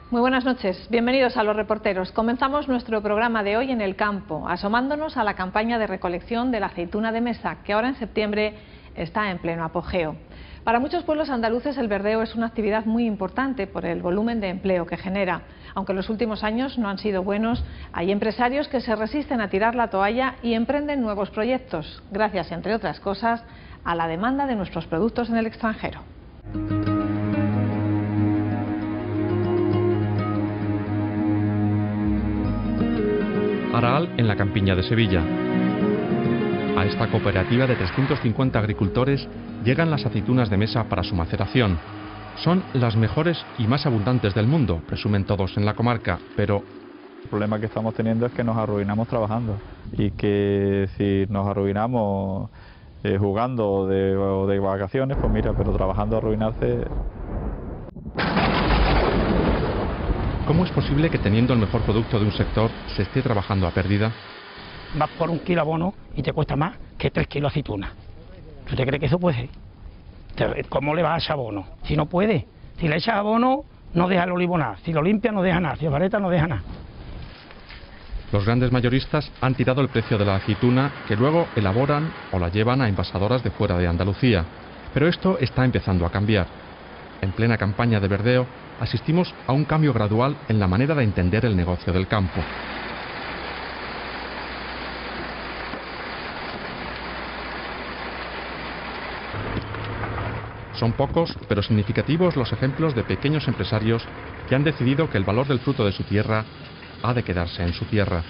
Muy buenas noches, bienvenidos a Los Reporteros. Comenzamos nuestro programa de hoy en el campo, asomándonos a la campaña de recolección de la aceituna de mesa, que ahora en septiembre está en pleno apogeo. Para muchos pueblos andaluces el verdeo es una actividad muy importante por el volumen de empleo que genera. Aunque los últimos años no han sido buenos, hay empresarios que se resisten a tirar la toalla y emprenden nuevos proyectos, gracias, entre otras cosas, a la demanda de nuestros productos en el extranjero. Araal, en la campiña de Sevilla. A esta cooperativa de 350 agricultores llegan las aceitunas de mesa para su maceración. Son las mejores y más abundantes del mundo, presumen todos en la comarca, pero el problema que estamos teniendo es que nos arruinamos trabajando y que si nos arruinamos jugando o de vacaciones, pues mira, pero trabajando arruinarse. ¿Cómo es posible que teniendo el mejor producto de un sector se esté trabajando a pérdida? Vas por 1 kilo abono y te cuesta más que 3 kilos aceituna. ¿Tú te crees que eso puede ser? ¿Cómo le vas a echar abono? Si no puede. Si le echas abono, no deja el olivo nada. Si lo limpia, no deja nada. Si bareta, no deja nada. Los grandes mayoristas han tirado el precio de la aceituna, que luego elaboran o la llevan a envasadoras de fuera de Andalucía. Pero esto está empezando a cambiar. En plena campaña de verdeo, asistimos a un cambio gradual en la manera de entender el negocio del campo. Son pocos, pero significativos los ejemplos de pequeños empresarios que han decidido que el valor del fruto de su tierra ha de quedarse en su tierra.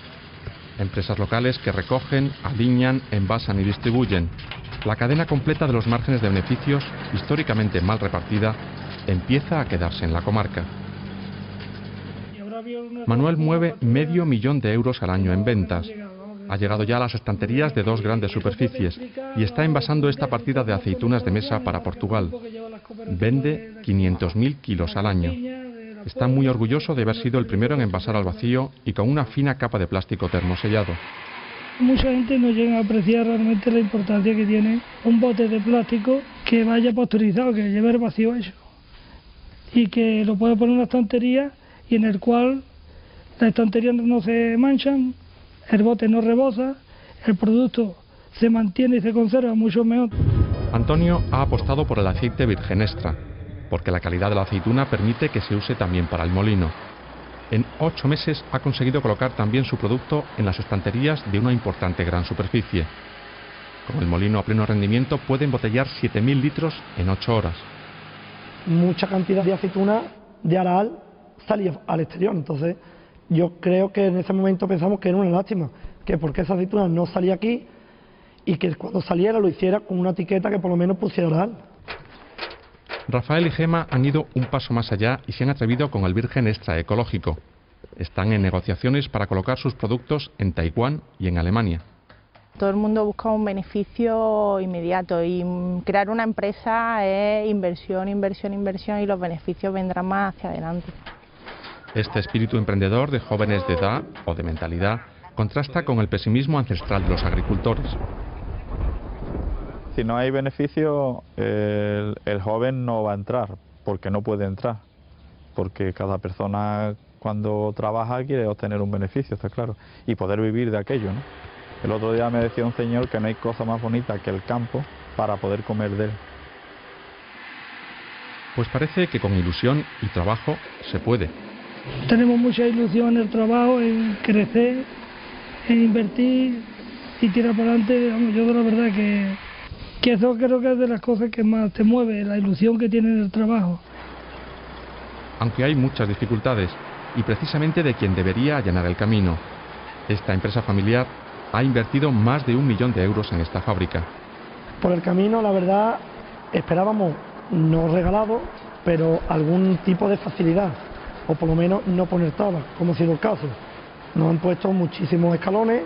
Empresas locales que recogen, aliñan, envasan y distribuyen. La cadena completa de los márgenes de beneficios, históricamente mal repartida, empieza a quedarse en la comarca. Manuel mueve $500.000 de euros al año en ventas. Ha llegado ya a las estanterías de 2 grandes superficies y está envasando esta partida de aceitunas de mesa para Portugal. Vende 500.000 kilos al año. Está muy orgulloso de haber sido el primero en envasar al vacío y con una fina capa de plástico termosellado. Mucha gente no llega a apreciar realmente la importancia que tiene un bote de plástico que vaya pasteurizado, que lleve el vacío hecho, y que lo puede poner en una estantería y en el cual las estanterías no se manchan, el bote no rebosa, el producto se mantiene y se conserva mucho mejor. Antonio ha apostado por el aceite virgen extra, porque la calidad de la aceituna permite que se use también para el molino. En 8 meses ha conseguido colocar también su producto en las estanterías de una importante gran superficie. Con el molino a pleno rendimiento puede embotellar 7.000 litros en 8 horas. Mucha cantidad de aceituna de Araal salía al exterior, entonces yo creo que en ese momento pensamos que era una lástima, que porque esa aceituna no salía aquí y que cuando saliera lo hiciera con una etiqueta que por lo menos pusiera Araal. Rafael y Gema han ido un paso más allá y se han atrevido con el virgen extra ecológico. Están en negociaciones para colocar sus productos en Taiwán y en Alemania. Todo el mundo busca un beneficio inmediato y crear una empresa es inversión, inversión, inversión y los beneficios vendrán más hacia adelante. Este espíritu emprendedor de jóvenes de edad o de mentalidad contrasta con el pesimismo ancestral de los agricultores. Si no hay beneficio, el joven no va a entrar, porque no puede entrar, porque cada persona cuando trabaja quiere obtener un beneficio, está claro, y poder vivir de aquello, ¿no? El otro día me decía un señor que no hay cosa más bonita que el campo para poder comer de él. Pues parece que con ilusión y trabajo se puede. Tenemos mucha ilusión en el trabajo, en crecer, en invertir y tirar para adelante. Vamos, yo la verdad que eso creo que es de las cosas que más te mueve, la ilusión que tiene en el trabajo. Aunque hay muchas dificultades, y precisamente de quien debería allanar el camino. Esta empresa familiar ha invertido más de 1 millón de euros en esta fábrica. Por el camino, la verdad, esperábamos, no regalado, pero algún tipo de facilidad, o por lo menos no poner trabas, como ha sido el caso. Nos han puesto muchísimos escalones.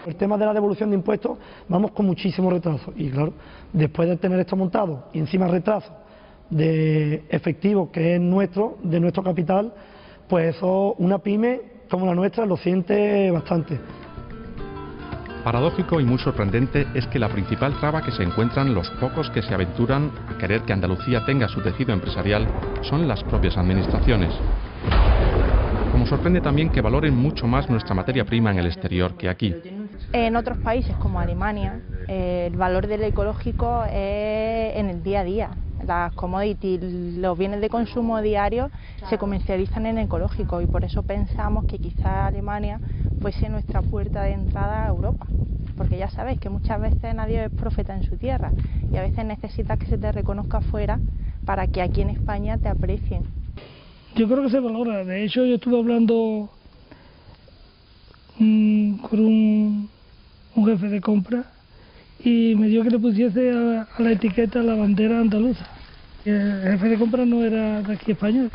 El tema de la devolución de impuestos, vamos con muchísimo retraso. Y claro, después de tener esto montado y encima retraso de efectivo que es nuestro, de nuestro capital, pues eso, una pyme como la nuestra lo siente bastante. Paradójico y muy sorprendente es que la principal traba que se encuentran los pocos que se aventuran a querer que Andalucía tenga su tejido empresarial son las propias administraciones. sorprende también que valoren mucho más nuestra materia prima en el exterior que aquí. En otros países como Alemania, el valor del ecológico es en el día a día. Las commodities, los bienes de consumo diario se comercializan en ecológico y por eso pensamos que quizá Alemania fuese nuestra puerta de entrada a Europa. Porque ya sabéis que muchas veces nadie es profeta en su tierra y a veces necesitas que se te reconozca afuera para que aquí en España te aprecien. Yo creo que se valora. De hecho, yo estuve hablando con un jefe de compra y me dio que le pusiese a la etiqueta la bandera andaluza. El jefe de compra no era de aquí español.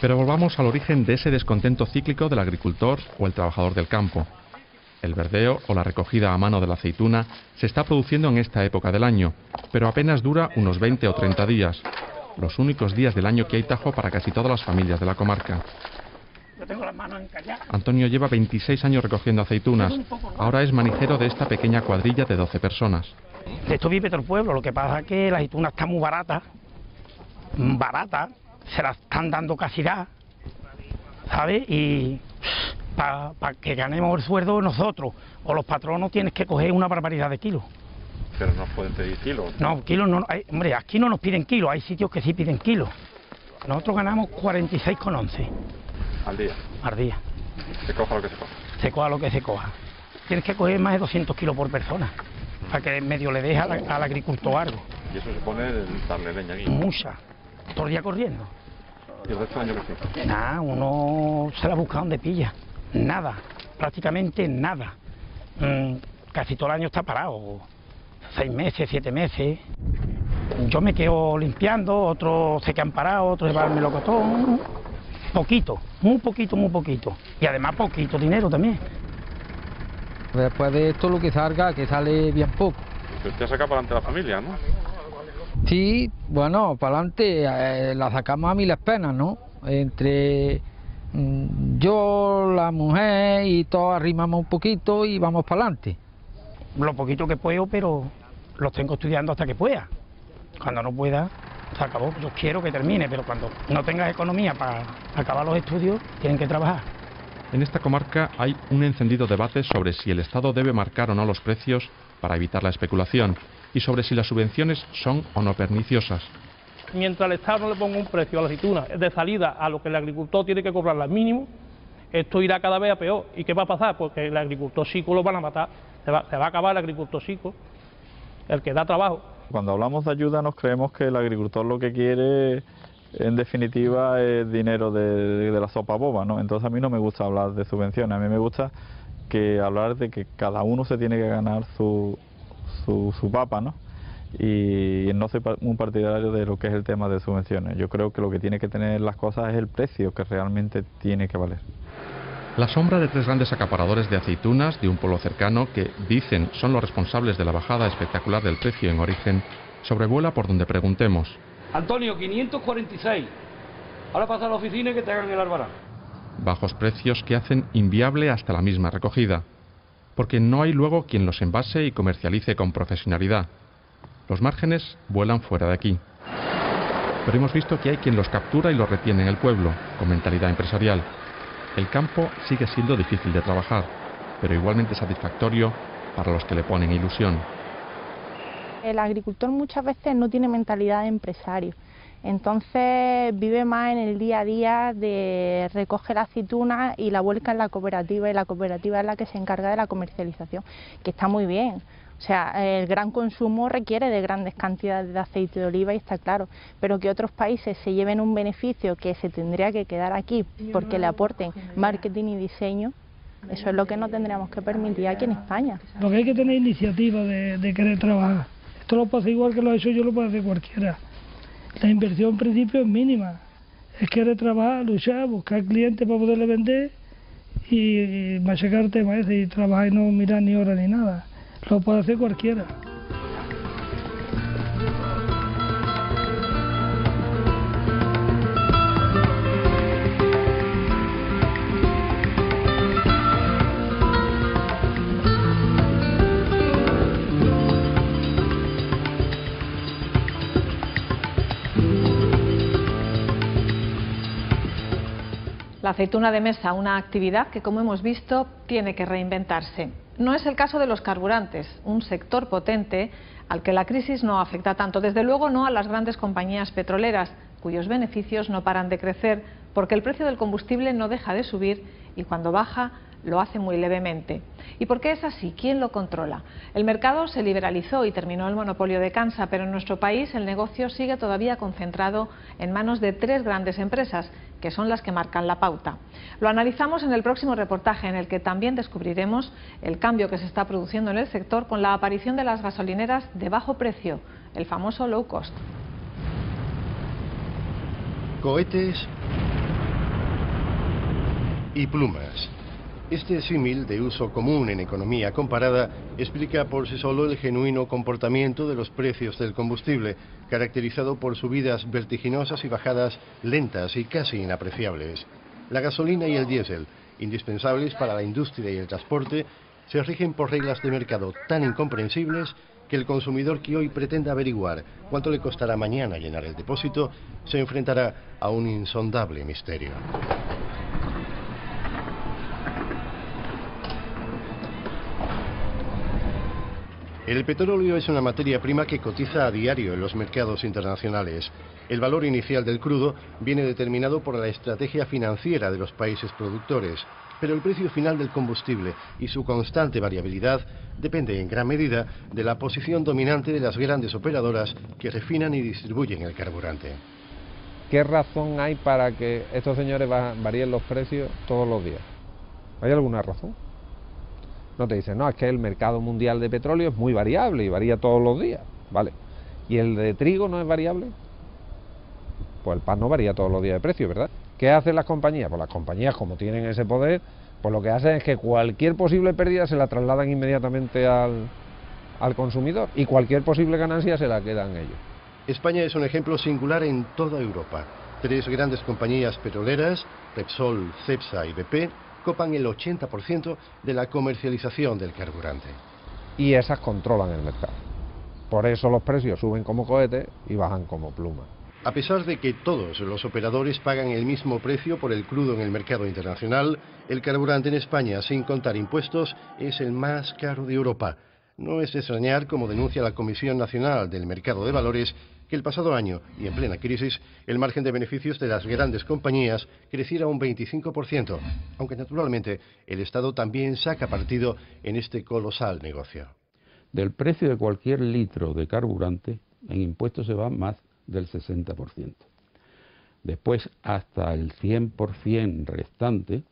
Pero volvamos al origen de ese descontento cíclico del agricultor o el trabajador del campo. El verdeo o la recogida a mano de la aceituna se está produciendo en esta época del año, pero apenas dura unos 20 o 30 días, los únicos días del año que hay tajo para casi todas las familias de la comarca. Antonio lleva 26 años recogiendo aceitunas, ahora es manijero de esta pequeña cuadrilla de 12 personas. De esto vive todo el pueblo, lo que pasa es que la aceituna está muy barata, se la están dando casi da, ¿sabes? Y para que ganemos el sueldo nosotros o los patronos tienes que coger una barbaridad de kilos. Pero no pueden pedir kilos. No, kilos no, hombre, aquí no nos piden kilos, hay sitios que sí piden kilos. Nosotros ganamos 46,11. ¿Al día? Al día. Se coja lo que se coja. Se coja lo que se coja. Tienes que coger más de 200 kilos por persona, para que medio le deje al agricultor algo. ¿Y eso supone darle leña aquí? Mucha. Todo el día corriendo. ¿Y el resto del año qué sí? Nada, uno se la busca donde pilla. Nada, prácticamente nada. Casi todo el año está parado. 6 meses, 7 meses. Yo me quedo limpiando, otros se quedan parados, otros se van al melocotón. Poquito, muy poquito. Y además poquito dinero también. Después de esto lo que salga, que sale bien poco. Usted saca para adelante la familia, ¿no? Sí, bueno, para adelante la sacamos a mí las penas, ¿no? Entre yo, la mujer y todos arrimamos un poquito y vamos para adelante. Lo poquito que puedo, pero lo tengo estudiando hasta que pueda. Cuando no pueda, se acabó. Yo quiero que termine, pero cuando no tengas economía para acabar los estudios, tienen que trabajar. En esta comarca hay un encendido debate sobre si el Estado debe marcar o no los precios para evitar la especulación y sobre si las subvenciones son o no perniciosas. Mientras el Estado no le ponga un precio a la aceituna de salida a lo que el agricultor tiene que cobrarla al mínimo, esto irá cada vez a peor. ¿Y qué va a pasar? Porque el agricultor chico lo van a matar, se va a acabar el agricultor chico, el que da trabajo. Cuando hablamos de ayuda nos creemos que el agricultor lo que quiere, en definitiva, es dinero de la sopa boba, ¿no? Entonces a mí no me gusta hablar de subvenciones, a mí me gusta hablar de que cada uno se tiene que ganar su papa, ¿no? Y no soy un partidario de lo que es el tema de subvenciones. Yo creo que lo que tiene que tener las cosas es el precio que realmente tiene que valer. La sombra de 3 grandes acaparadores de aceitunas de un pueblo cercano que, dicen, son los responsables de la bajada espectacular del precio en origen, sobrevuela por donde preguntemos. Antonio, 546. Ahora pasa a la oficina y que te hagan el albarán. Bajos precios que hacen inviable hasta la misma recogida, porque no hay luego quien los envase y comercialice con profesionalidad. Los márgenes vuelan fuera de aquí. Pero hemos visto que hay quien los captura y los retiene en el pueblo, con mentalidad empresarial. El campo sigue siendo difícil de trabajar, pero igualmente satisfactorio para los que le ponen ilusión. El agricultor muchas veces no tiene mentalidad de empresario, entonces vive más en el día a día de recoger la aceituna y la vuelca en la cooperativa, y la cooperativa es la que se encarga de la comercialización, que está muy bien. O sea, el gran consumo requiere de grandes cantidades de aceite de oliva y está claro, pero que otros países se lleven un beneficio que se tendría que quedar aquí porque le aporten marketing y diseño, eso es lo que no tendríamos que permitir aquí en España. Lo que hay que tener iniciativa de querer trabajar. Esto lo pasa igual que lo he hecho yo, lo puede hacer cualquiera. La inversión en principio es mínima, es querer trabajar, luchar, buscar clientes para poderle vender y machacar temas ese y trabajar y no mirar ni hora ni nada. Lo puede hacer cualquiera. La aceituna de mesa, una actividad que, como hemos visto, tiene que reinventarse. No es el caso de los carburantes, un sector potente al que la crisis no afecta tanto. Desde luego no a las grandes compañías petroleras, cuyos beneficios no paran de crecer, porque el precio del combustible no deja de subir y cuando baja lo hace muy levemente. ¿Y por qué es así? ¿Quién lo controla? El mercado se liberalizó y terminó el monopolio de Cansa, pero en nuestro país el negocio sigue todavía concentrado en manos de 3 grandes empresas, que son las que marcan la pauta. Lo analizamos en el próximo reportaje, en el que también descubriremos el cambio que se está produciendo en el sector con la aparición de las gasolineras de bajo precio, el famoso low cost. Cohetes y plumas. Este símil, de uso común en economía comparada, explica por sí solo el genuino comportamiento de los precios del combustible, caracterizado por subidas vertiginosas y bajadas lentas y casi inapreciables. La gasolina y el diésel, indispensables para la industria y el transporte, se rigen por reglas de mercado tan incomprensibles que el consumidor que hoy pretenda averiguar cuánto le costará mañana llenar el depósito se enfrentará a un insondable misterio. El petróleo es una materia prima que cotiza a diario en los mercados internacionales. El valor inicial del crudo viene determinado por la estrategia financiera de los países productores, pero el precio final del combustible y su constante variabilidad depende en gran medida de la posición dominante de las grandes operadoras que refinan y distribuyen el carburante. ¿Qué razón hay para que estos señores varíen los precios todos los días? ¿Hay alguna razón? No te dicen, no, es que el mercado mundial de petróleo es muy variable y varía todos los días, ¿vale? ¿Y el de trigo no es variable? Pues el pan no varía todos los días de precio, ¿verdad? ¿Qué hacen las compañías? Pues las compañías, como tienen ese poder, pues lo que hacen es que cualquier posible pérdida se la trasladan inmediatamente al consumidor y cualquier posible ganancia se la quedan ellos. España es un ejemplo singular en toda Europa. 3 grandes compañías petroleras, Repsol, Cepsa y BP, copan el 80% de la comercialización del carburante. Y esas controlan el mercado. Por eso los precios suben como cohetes y bajan como plumas. A pesar de que todos los operadores pagan el mismo precio por el crudo en el mercado internacional, el carburante en España, sin contar impuestos, es el más caro de Europa. No es de extrañar, como denuncia la Comisión Nacional del Mercado de Valores, que el pasado año, y en plena crisis, el margen de beneficios de las grandes compañías creciera un 25%, aunque naturalmente el Estado también saca partido en este colosal negocio. Del precio de cualquier litro de carburante, en impuestos se va más del 60%. Después, hasta el 100% restante,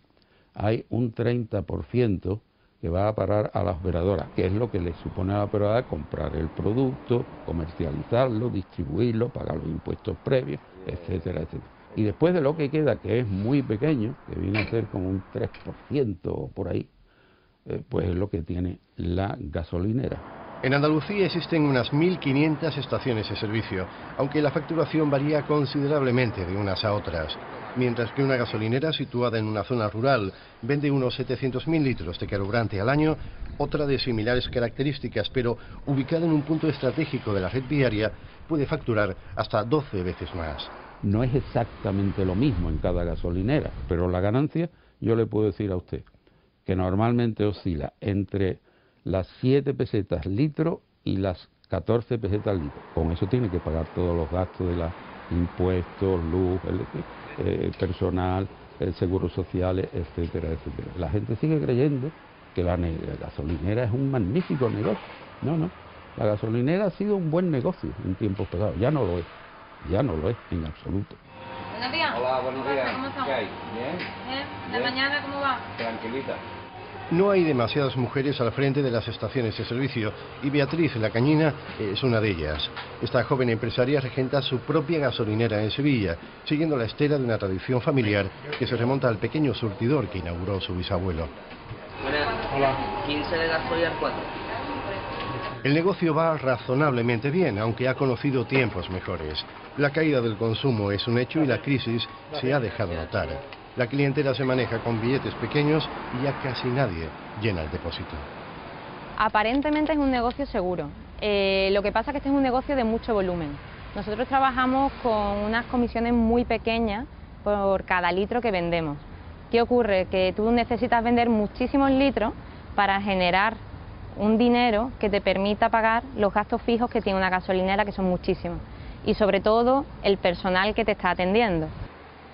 hay un 30% que va a parar a la operadora, que es lo que le supone a la operadora comprar el producto, comercializarlo, distribuirlo, pagar los impuestos previos, etcétera, etcétera. Y después de lo que queda, que es muy pequeño, que viene a ser como un 3% o por ahí, pues es lo que tiene la gasolinera. En Andalucía existen unas 1.500 estaciones de servicio, aunque la facturación varía considerablemente de unas a otras. Mientras que una gasolinera situada en una zona rural vende unos 700.000 litros de carburante al año, otra de similares características, pero ubicada en un punto estratégico de la red viaria, puede facturar hasta 12 veces más. No es exactamente lo mismo en cada gasolinera, pero la ganancia, yo le puedo decir a usted, que normalmente oscila entre las 7 pesetas litro y las 14 pesetas litro. Con eso tiene que pagar todos los gastos de los impuestos, luz, personal, seguros sociales, etcétera, etcétera. La gente sigue creyendo que la gasolinera es un magnífico negocio. No, la gasolinera ha sido un buen negocio en tiempos pasados. Ya no lo es en absoluto. Buenos días. Hola, buenos días. ¿Cómo estamos? ¿Qué hay? ¿Bien? ¿De mañana cómo va? Tranquilita. No hay demasiadas mujeres al frente de las estaciones de servicio y Beatriz La Cañina es una de ellas. Esta joven empresaria regenta su propia gasolinera en Sevilla, siguiendo la estela de una tradición familiar que se remonta al pequeño surtidor que inauguró su bisabuelo. Hola. 15 de gasoil al 4. El negocio va razonablemente bien, aunque ha conocido tiempos mejores. La caída del consumo es un hecho y la crisis se ha dejado notar. La clientela se maneja con billetes pequeños y ya casi nadie llena el depósito. Aparentemente es un negocio seguro. Lo que pasa es que este es un negocio de mucho volumen. Nosotros trabajamos con unas comisiones muy pequeñas por cada litro que vendemos. ¿Qué ocurre? Que tú necesitas vender muchísimos litros para generar un dinero que te permita pagar los gastos fijos que tiene una gasolinera, que son muchísimos, y sobre todo el personal que te está atendiendo.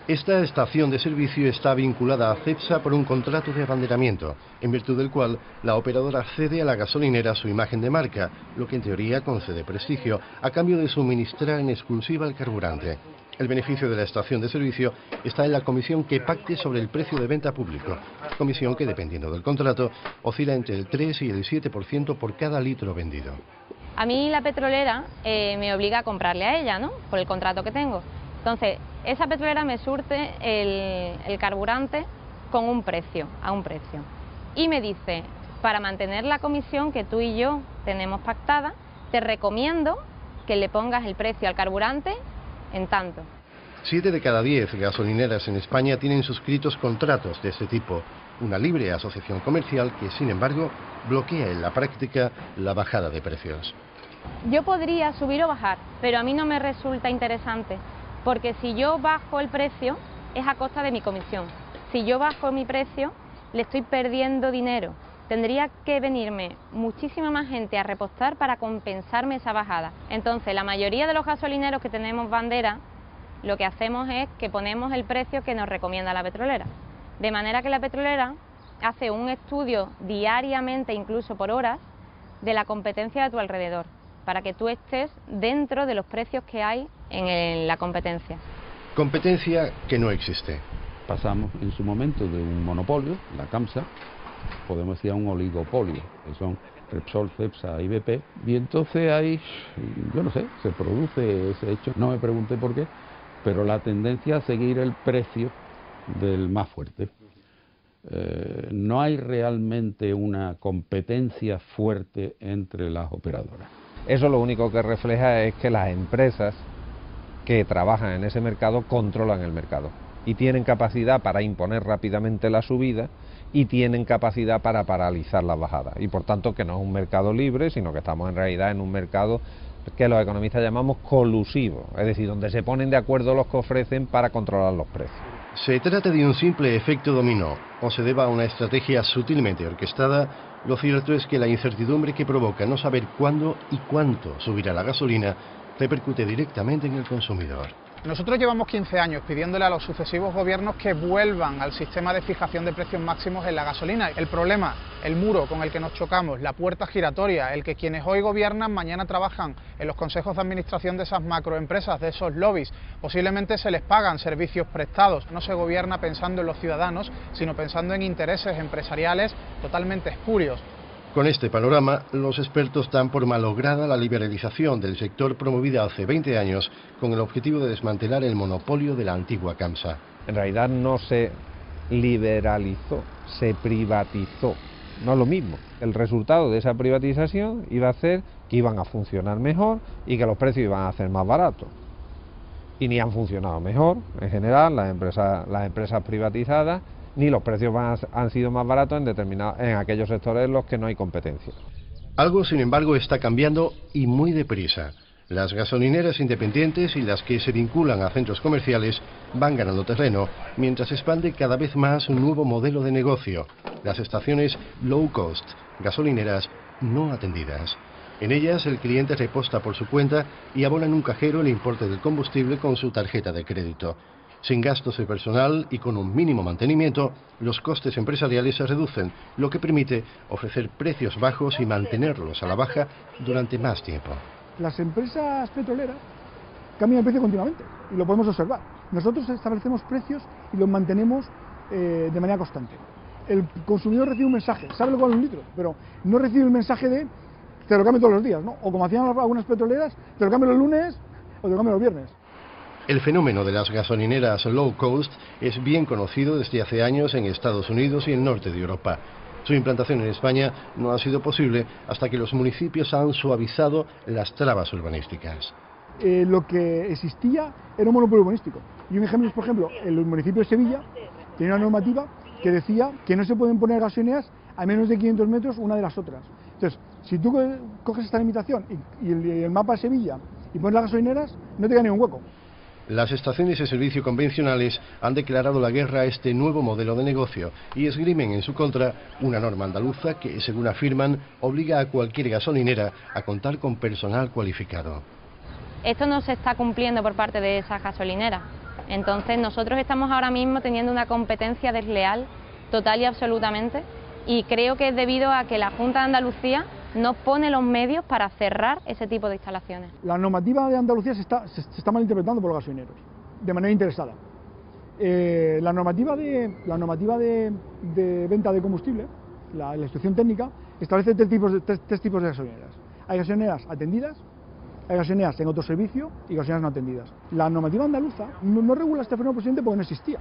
Esta estación de servicio está vinculada a Cepsa por un contrato de abanderamiento, en virtud del cual la operadora cede a la gasolinera su imagen de marca, lo que en teoría concede prestigio, a cambio de suministrar en exclusiva el carburante. El beneficio de la estación de servicio está en la comisión que pacte sobre el precio de venta público, comisión que, dependiendo del contrato, oscila entre el 3 y el 7% por cada litro vendido. A mí la petrolera me obliga a comprarle a ella, ¿no?, por el contrato que tengo. Entonces, esa petrolera me surte el carburante con un precio, a un precio. Y me dice, para mantener la comisión que tú y yo tenemos pactada, te recomiendo que le pongas el precio al carburante en tanto. 7 de cada 10 gasolineras en España tienen suscritos contratos de este tipo, una libre asociación comercial que, sin embargo, bloquea en la práctica la bajada de precios. Yo podría subir o bajar, pero a mí no me resulta interesante, porque si yo bajo el precio es a costa de mi comisión. Si yo bajo mi precio, le estoy perdiendo dinero. Tendría que venirme muchísima más gente a repostar para compensarme esa bajada. Entonces, la mayoría de los gasolineros que tenemos bandera, lo que hacemos es que ponemos el precio que nos recomienda la petrolera. De manera que la petrolera hace un estudio diariamente, incluso por horas, de la competencia de tu alrededor, para que tú estés dentro de los precios que hay en la competencia. Competencia que no existe. Pasamos en su momento de un monopolio, la CAMSA, podemos decir a un oligopolio, que son Repsol, Cepsa y BP, y entonces ahí, yo no sé, se produce ese hecho, no me pregunté por qué, pero la tendencia a seguir el precio del más fuerte. No hay realmente una competencia fuerte entre las operadoras. Eso lo único que refleja es que las empresas que trabajan en ese mercado controlan el mercado y tienen capacidad para imponer rápidamente la subida y tienen capacidad para paralizar las bajadas, y por tanto que no es un mercado libre, sino que estamos en realidad en un mercado que los economistas llamamos colusivo, es decir, donde se ponen de acuerdo los que ofrecen para controlar los precios. Se trata de un simple efecto dominó, o se deba a una estrategia sutilmente orquestada. Lo cierto es que la incertidumbre que provoca no saber cuándo y cuánto subirá la gasolina repercute directamente en el consumidor. Nosotros llevamos 15 años pidiéndole a los sucesivos gobiernos que vuelvan al sistema de fijación de precios máximos en la gasolina. El problema, el muro con el que nos chocamos, la puerta giratoria, el que quienes hoy gobiernan mañana trabajan en los consejos de administración de esas macroempresas, de esos lobbies, posiblemente se les pagan servicios prestados. No se gobierna pensando en los ciudadanos, sino pensando en intereses empresariales totalmente espurios. Con este panorama, los expertos dan por malograda la liberalización del sector promovida hace 20 años con el objetivo de desmantelar el monopolio de la antigua CAMSA. En realidad no se liberalizó, se privatizó. No es lo mismo. El resultado de esa privatización iba a hacer que iban a funcionar mejor y que los precios iban a ser más baratos. Y ni han funcionado mejor, en general, las empresas privatizadas, ni los precios han sido más baratos en aquellos sectores en los que no hay competencia. Algo, sin embargo, está cambiando y muy deprisa. Las gasolineras independientes y las que se vinculan a centros comerciales van ganando terreno, mientras expande cada vez más un nuevo modelo de negocio, las estaciones low cost, gasolineras no atendidas. En ellas el cliente reposta por su cuenta y abona en un cajero el importe del combustible con su tarjeta de crédito. Sin gastos de personal y con un mínimo mantenimiento, los costes empresariales se reducen, lo que permite ofrecer precios bajos y mantenerlos a la baja durante más tiempo. Las empresas petroleras cambian el precio continuamente y lo podemos observar. Nosotros establecemos precios y los mantenemos de manera constante. El consumidor recibe un mensaje, sabe lo que vale un litro, pero no recibe el mensaje de te lo cambio todos los días, ¿no? O como hacían algunas petroleras, te lo cambio los lunes o te lo cambio los viernes. El fenómeno de las gasolineras low cost es bien conocido desde hace años en Estados Unidos y el norte de Europa. Su implantación en España no ha sido posible hasta que los municipios han suavizado las trabas urbanísticas. Lo que existía era un monopolio urbanístico. Y un ejemplo es, por ejemplo, el municipio de Sevilla tenía una normativa que decía que no se pueden poner gasolineras a menos de 500 metros una de las otras. Entonces, si tú coges esta limitación y el mapa de Sevilla y pones las gasolineras, no te queda ningún hueco. Las estaciones de servicio convencionales han declarado la guerra a este nuevo modelo de negocio y esgrimen en su contra una norma andaluza que, según afirman, obliga a cualquier gasolinera a contar con personal cualificado. Esto no se está cumpliendo por parte de esas gasolineras. Entonces nosotros estamos ahora mismo teniendo una competencia desleal total y absolutamente, y creo que es debido a que la Junta de Andalucía no pone los medios para cerrar ese tipo de instalaciones. La normativa de Andalucía se está malinterpretando por los gasolineros, de manera interesada. La normativa de venta de combustible, la instrucción técnica, establece tres tipos de gasolineras. Hay gasolineras atendidas, hay gasolineras en autoservicio y gasolineras no atendidas. La normativa andaluza no regula este fenómeno presidente porque no existía.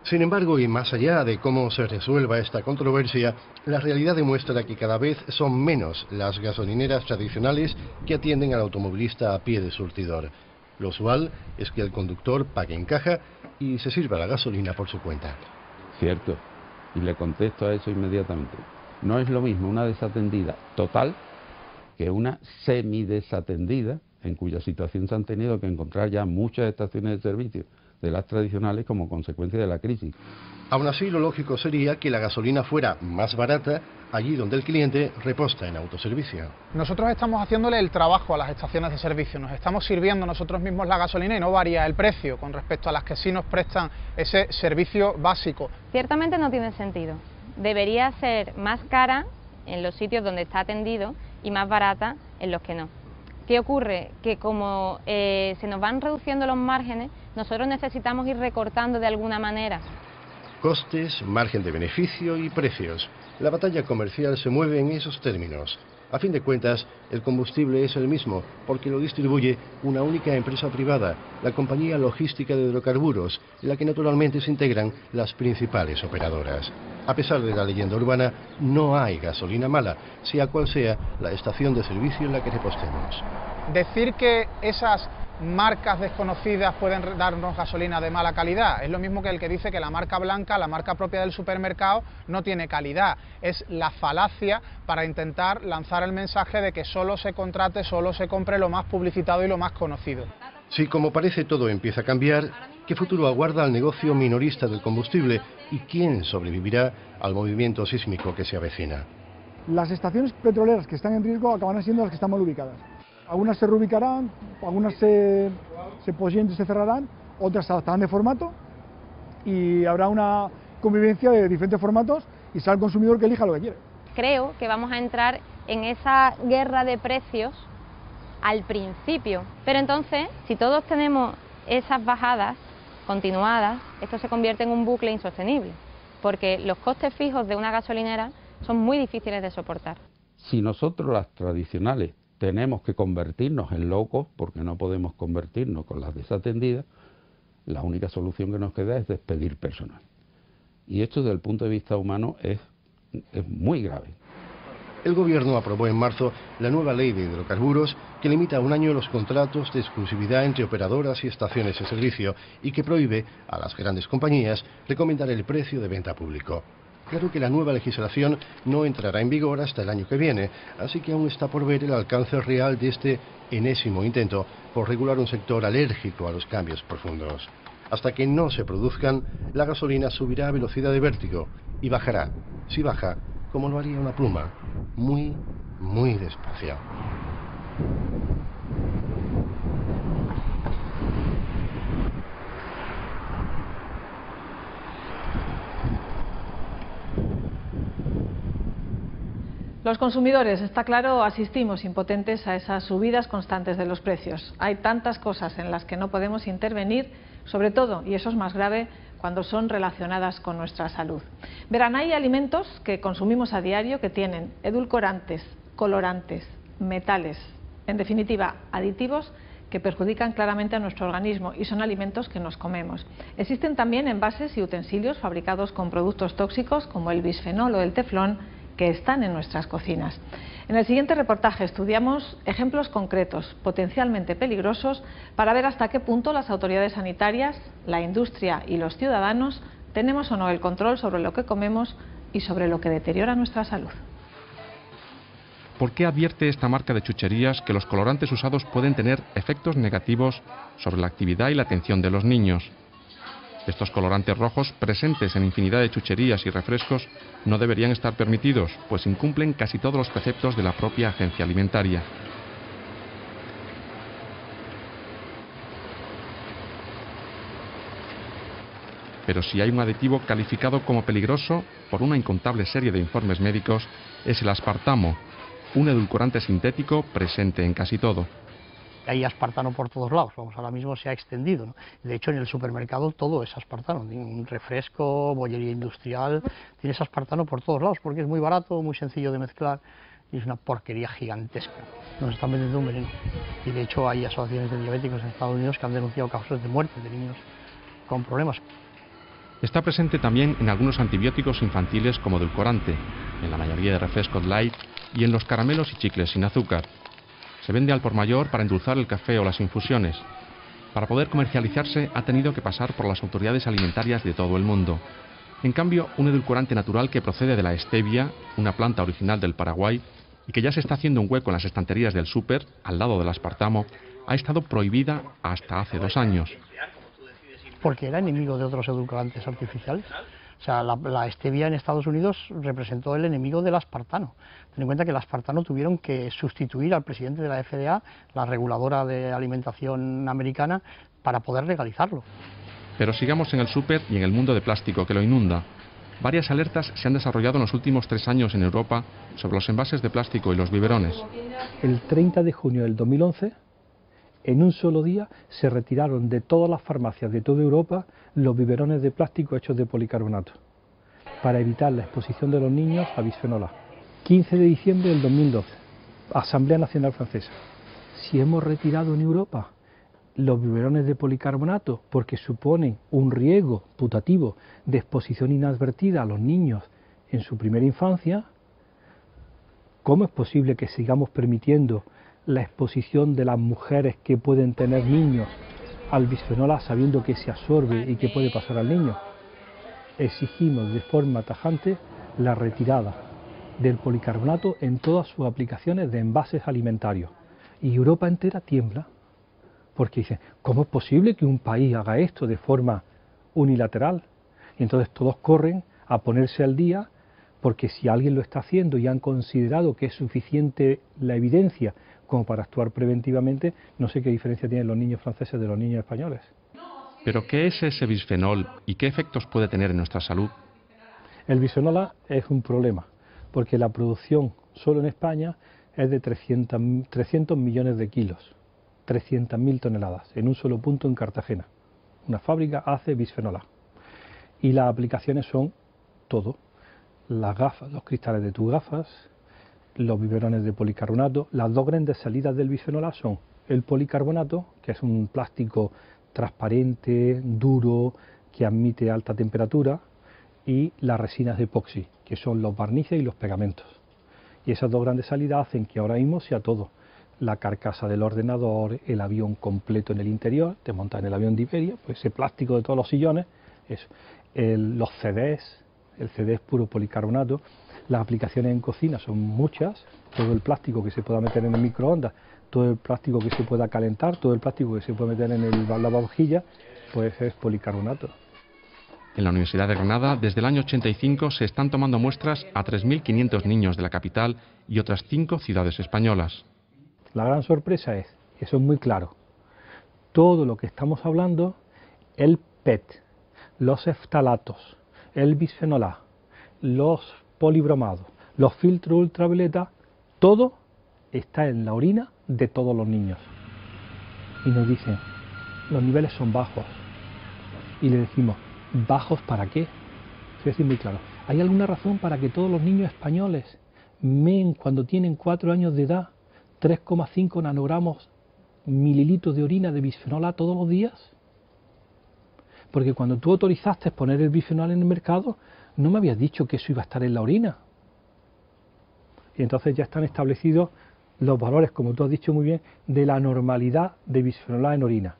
Sin embargo, y más allá de cómo se resuelva esta controversia, la realidad demuestra que cada vez son menos las gasolineras tradicionales que atienden al automovilista a pie de surtidor. Lo usual es que el conductor pague en caja y se sirva la gasolina por su cuenta. Cierto, y le contesto a eso inmediatamente. No es lo mismo una desatendida total que una semidesatendida, en cuya situación se han tenido que encontrar ya muchas estaciones de servicio de las tradicionales como consecuencia de la crisis. Aún así, lo lógico sería que la gasolina fuera más barata allí donde el cliente reposta en autoservicio. Nosotros estamos haciéndole el trabajo a las estaciones de servicio, nos estamos sirviendo nosotros mismos la gasolina y no varía el precio con respecto a las que sí nos prestan ese servicio básico. Ciertamente no tiene sentido. Debería ser más cara en los sitios donde está atendido y más barata en los que no. ¿Qué ocurre? Que como se nos van reduciendo los márgenes, nosotros necesitamos ir recortando de alguna manera. Costes, margen de beneficio y precios. La batalla comercial se mueve en esos términos. A fin de cuentas, el combustible es el mismo, porque lo distribuye una única empresa privada, la Compañía Logística de Hidrocarburos, en la que naturalmente se integran las principales operadoras. A pesar de la leyenda urbana, no hay gasolina mala, sea cual sea la estación de servicio en la que repostemos. Decir que esas marcas desconocidas pueden darnos gasolina de mala calidad es lo mismo que el que dice que la marca blanca, la marca propia del supermercado, no tiene calidad. Es la falacia para intentar lanzar el mensaje de que solo se contrate, solo se compre lo más publicitado y lo más conocido. Si como parece todo empieza a cambiar, ¿qué futuro aguarda al negocio minorista del combustible y quién sobrevivirá al movimiento sísmico que se avecina? Las estaciones petroleras que están en riesgo acabarán siendo las que están mal ubicadas. Algunas se reubicarán, algunas se posiblemente se cerrarán, otras se adaptarán de formato y habrá una convivencia de diferentes formatos y será el consumidor que elija lo que quiere. Creo que vamos a entrar en esa guerra de precios al principio, pero entonces, si todos tenemos esas bajadas continuadas, esto se convierte en un bucle insostenible, porque los costes fijos de una gasolinera son muy difíciles de soportar. Si nosotros las tradicionales tenemos que convertirnos en low cost, porque no podemos convertirnos con las desatendidas, la única solución que nos queda es despedir personal. Y esto desde el punto de vista humano es muy grave. El Gobierno aprobó en marzo la nueva ley de hidrocarburos que limita a un año los contratos de exclusividad entre operadoras y estaciones de servicio y que prohíbe a las grandes compañías recomendar el precio de venta público. Claro que la nueva legislación no entrará en vigor hasta el año que viene, así que aún está por ver el alcance real de este enésimo intento por regular un sector alérgico a los cambios profundos. Hasta que no se produzcan, la gasolina subirá a velocidad de vértigo y bajará, si baja, como lo haría una pluma, muy, muy despacio. Los consumidores, está claro, asistimos impotentes a esas subidas constantes de los precios. Hay tantas cosas en las que no podemos intervenir, sobre todo, y eso es más grave, cuando son relacionadas con nuestra salud. Verán, hay alimentos que consumimos a diario que tienen edulcorantes, colorantes, metales, en definitiva, aditivos que perjudican claramente a nuestro organismo y son alimentos que nos comemos. Existen también envases y utensilios fabricados con productos tóxicos como el bisfenol o el teflón que están en nuestras cocinas. En el siguiente reportaje estudiamos ejemplos concretos, potencialmente peligrosos, para ver hasta qué punto las autoridades sanitarias, la industria y los ciudadanos tenemos o no el control sobre lo que comemos y sobre lo que deteriora nuestra salud. ¿por qué advierte esta marca de chucherías que los colorantes usados pueden tener efectos negativos sobre la actividad y la atención de los niños? Estos colorantes rojos, presentes en infinidad de chucherías y refrescos, no deberían estar permitidos, pues incumplen casi todos los preceptos de la propia agencia alimentaria. Pero si hay un aditivo calificado como peligroso por una incontable serie de informes médicos, es el aspartamo, un edulcorante sintético presente en casi todo. Hay aspartano por todos lados, vamos, ahora mismo se ha extendido, ¿no? De hecho, en el supermercado todo es aspartano, un refresco, bollería industrial, tienes aspartano por todos lados, porque es muy barato, muy sencillo de mezclar, y es una porquería gigantesca. Nos están vendiendo un veneno, y de hecho hay asociaciones de diabéticos en Estados Unidos que han denunciado casos de muerte de niños con problemas. Está presente también en algunos antibióticos infantiles como edulcorante, en la mayoría de refrescos light y en los caramelos y chicles sin azúcar. Se vende al por mayor para endulzar el café o las infusiones. Para poder comercializarse ha tenido que pasar por las autoridades alimentarias de todo el mundo. En cambio, un edulcorante natural que procede de la stevia, una planta original del Paraguay, y que ya se está haciendo un hueco en las estanterías del súper, al lado del aspartamo, ha estado prohibida hasta hace 2 años. Porque era enemigo de otros edulcorantes artificiales. O sea, la stevia en Estados Unidos representó el enemigo del aspartano. Ten en cuenta que el aspartano tuvieron que sustituir al presidente de la FDA, la reguladora de alimentación americana, para poder legalizarlo. Pero sigamos en el súper y en el mundo de plástico que lo inunda. Varias alertas se han desarrollado en los últimos 3 años en Europa sobre los envases de plástico y los biberones. El 30 de junio del 2011... en un solo día se retiraron de todas las farmacias de toda Europa los biberones de plástico hechos de policarbonato, para evitar la exposición de los niños a bisfenol A. 15 de diciembre del 2012, Asamblea Nacional Francesa. Si hemos retirado en Europa los biberones de policarbonato porque suponen un riesgo putativo de exposición inadvertida a los niños en su primera infancia, ¿cómo es posible que sigamos permitiendo la exposición de las mujeres que pueden tener niños al bisfenol A sabiendo que se absorbe y que puede pasar al niño? Exigimos de forma tajante la retirada del policarbonato en todas sus aplicaciones de envases alimentarios. Y Europa entera tiembla, porque dice, ¿cómo es posible que un país haga esto de forma unilateral? Y entonces todos corren a ponerse al día, porque si alguien lo está haciendo y han considerado que es suficiente la evidencia como para actuar preventivamente, no sé qué diferencia tienen los niños franceses de los niños españoles. ¿Pero qué es ese bisfenol y qué efectos puede tener en nuestra salud? El bisfenol A es un problema, porque la producción solo en España es de 300 millones de kilos, 300.000 toneladas, en un solo punto en Cartagena. Una fábrica hace bisfenol A. Y las aplicaciones son todo. Las gafas, los cristales de tus gafas, los biberones de policarbonato. Las 2 grandes salidas del bisfenol A son el policarbonato, que es un plástico transparente, duro, que admite alta temperatura, y las resinas de epoxi, que son los barnices y los pegamentos. Y esas 2 grandes salidas hacen que ahora mismo sea todo. La carcasa del ordenador, el avión completo en el interior, te montas en el avión de Iberia, pues ese plástico de todos los sillones, eso. Los CDs, el CD es puro policarbonato. Las aplicaciones en cocina son muchas, todo el plástico que se pueda meter en el microondas, todo el plástico que se pueda calentar, todo el plástico que se puede meter en el lavavajillas, pues es policarbonato. En la Universidad de Granada, desde el año 85, se están tomando muestras a 3.500 niños de la capital y otras 5 ciudades españolas. La gran sorpresa es, que eso es muy claro, todo lo que estamos hablando, el PET, los eftalatos, el bisfenol A, los polibromados, los filtros ultravioleta, todo está en la orina de todos los niños. Y nos dicen, los niveles son bajos. Y le decimos, ¿bajos para qué? Es decir, muy claro, ¿hay alguna razón para que todos los niños españoles meen cuando tienen 4 años de edad 3,5 nanogramos mililitros de orina de bisfenol A todos los días? Porque cuando tú autorizaste poner el bisfenol en el mercado, no me habías dicho que eso iba a estar en la orina. Y entonces ya están establecidos los valores, como tú has dicho muy bien, de la normalidad de bisfenol A en orina.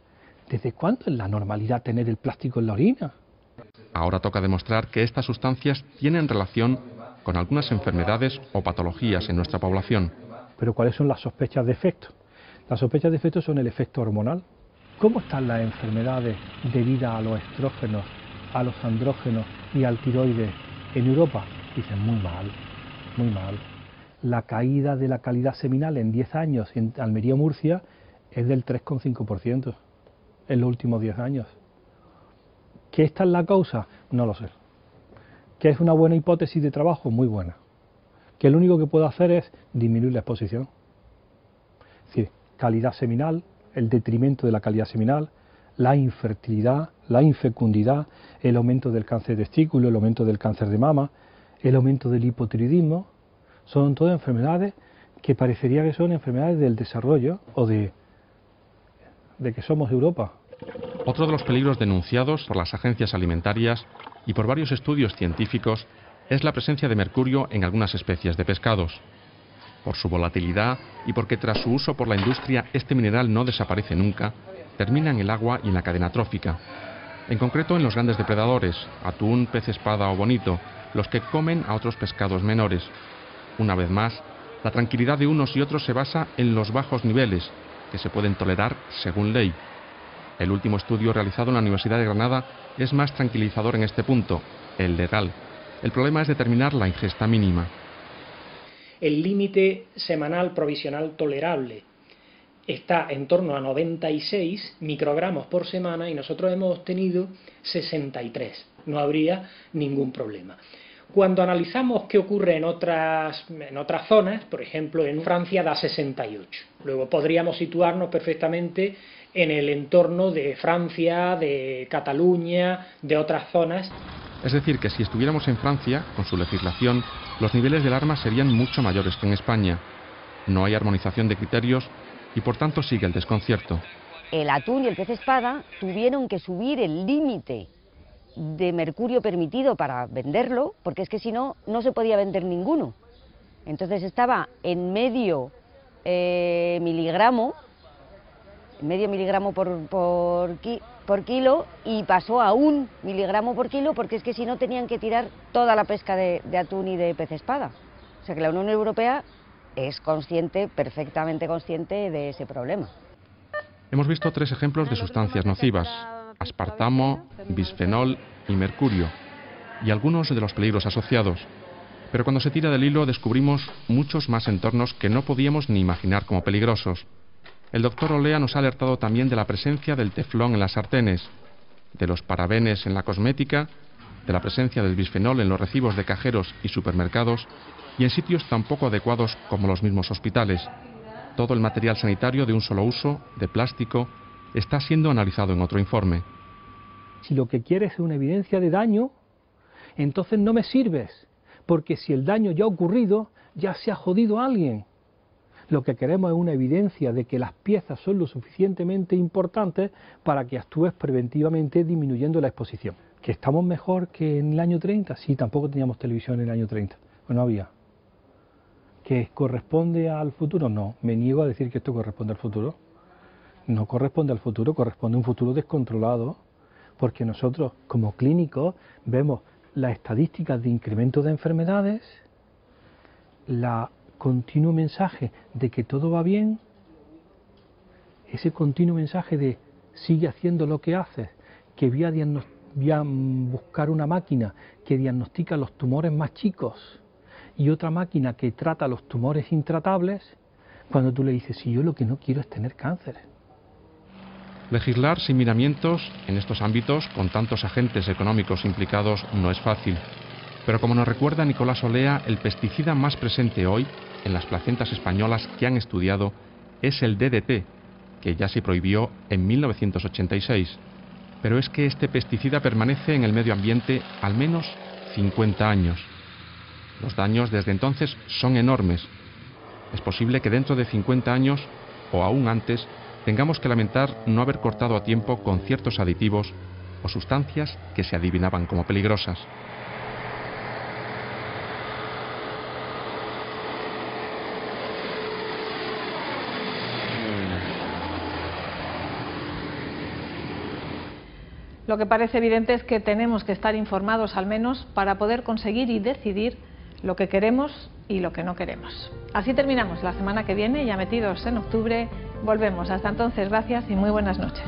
¿Desde cuándo es la normalidad tener el plástico en la orina? Ahora toca demostrar que estas sustancias tienen relación con algunas enfermedades o patologías en nuestra población. Pero ¿cuáles son las sospechas de efecto? Las sospechas de efecto son el efecto hormonal. ¿Cómo están las enfermedades debidas a los estrógenos, a los andrógenos y al tiroides en Europa? Dicen muy mal, muy mal. La caída de la calidad seminal en 10 años en Almería o Murcia es del 3,5% en los últimos 10 años. ¿Que esta es la causa? No lo sé. ¿Que es una buena hipótesis de trabajo? Muy buena. Que lo único que puedo hacer es disminuir la exposición. Es decir, calidad seminal, el detrimento de la calidad seminal, la infertilidad, la infecundidad, el aumento del cáncer de testículo, el aumento del cáncer de mama, el aumento del hipotiroidismo, son todas enfermedades que parecería que son enfermedades del desarrollo o de que somos Europa. Otro de los peligros denunciados por las agencias alimentarias y por varios estudios científicos es la presencia de mercurio en algunas especies de pescados. Por su volatilidad y porque tras su uso por la industria este mineral no desaparece nunca, termina en el agua y en la cadena trófica. En concreto en los grandes depredadores, atún, pez espada o bonito, los que comen a otros pescados menores. Una vez más, la tranquilidad de unos y otros se basa en los bajos niveles, que se pueden tolerar según ley. El último estudio realizado en la Universidad de Granada es más tranquilizador en este punto, el legal. El problema es determinar la ingesta mínima. El límite semanal provisional tolerable está en torno a 96 microgramos por semana y nosotros hemos obtenido 63. No habría ningún problema. Cuando analizamos qué ocurre en otras zonas, por ejemplo en Francia da 68. Luego podríamos situarnos perfectamente en el entorno de Francia, de Cataluña, de otras zonas. Es decir, que si estuviéramos en Francia, con su legislación, los niveles del arma serían mucho mayores que en España. No hay armonización de criterios y por tanto sigue el desconcierto. El atún y el pez espada tuvieron que subir el límite de mercurio permitido para venderlo, porque es que si no, no se podía vender ninguno. Entonces estaba en medio miligramo por kilo y pasó a 1 miligramo por kilo, porque es que si no tenían que tirar toda la pesca de atún y de pez espada. O sea que la Unión Europea es consciente, perfectamente consciente de ese problema. Hemos visto 3 ejemplos de sustancias nocivas: aspartamo, bisfenol y mercurio, y algunos de los peligros asociados. Pero cuando se tira del hilo descubrimos muchos más entornos que no podíamos ni imaginar como peligrosos. El doctor Olea nos ha alertado también de la presencia del teflón en las sartenes, de los parabenes en la cosmética, de la presencia del bisfenol en los recibos de cajeros y supermercados y en sitios tan poco adecuados como los mismos hospitales. Todo el material sanitario de un solo uso, de plástico, está siendo analizado en otro informe. Si lo que quieres es una evidencia de daño, entonces no me sirves, porque si el daño ya ha ocurrido, ya se ha jodido a alguien. Lo que queremos es una evidencia de que las piezas son lo suficientemente importantes para que actúes preventivamente disminuyendo la exposición. ¿Que estamos mejor que en el año 30? Sí, tampoco teníamos televisión en el año 30, pues no había. ¿Que corresponde al futuro? No, me niego a decir que esto corresponde al futuro. No corresponde al futuro, corresponde a un futuro descontrolado, porque nosotros como clínicos vemos las estadísticas de incremento de enfermedades, la continuo mensaje de que todo va bien, ese continuo mensaje de sigue haciendo lo que haces, que voy a buscar una máquina que diagnostica los tumores más chicos y otra máquina que trata los tumores intratables, cuando tú le dices, si yo lo que no quiero es tener cáncer. Legislar sin miramientos en estos ámbitos, con tantos agentes económicos implicados, no es fácil. Pero como nos recuerda Nicolás Olea, el pesticida más presente hoy en las placentas españolas que han estudiado es el DDT, que ya se prohibió en 1986. Pero es que este pesticida permanece en el medio ambiente al menos 50 años. Los daños desde entonces son enormes. Es posible que dentro de 50 años, o aún antes, tengamos que lamentar no haber cortado a tiempo con ciertos aditivos o sustancias que se adivinaban como peligrosas. Lo que parece evidente es que tenemos que estar informados al menos para poder conseguir y decidir lo que queremos y lo que no queremos. Así terminamos la semana que viene, ya metidos en octubre. Volvemos. Hasta entonces, gracias y muy buenas noches.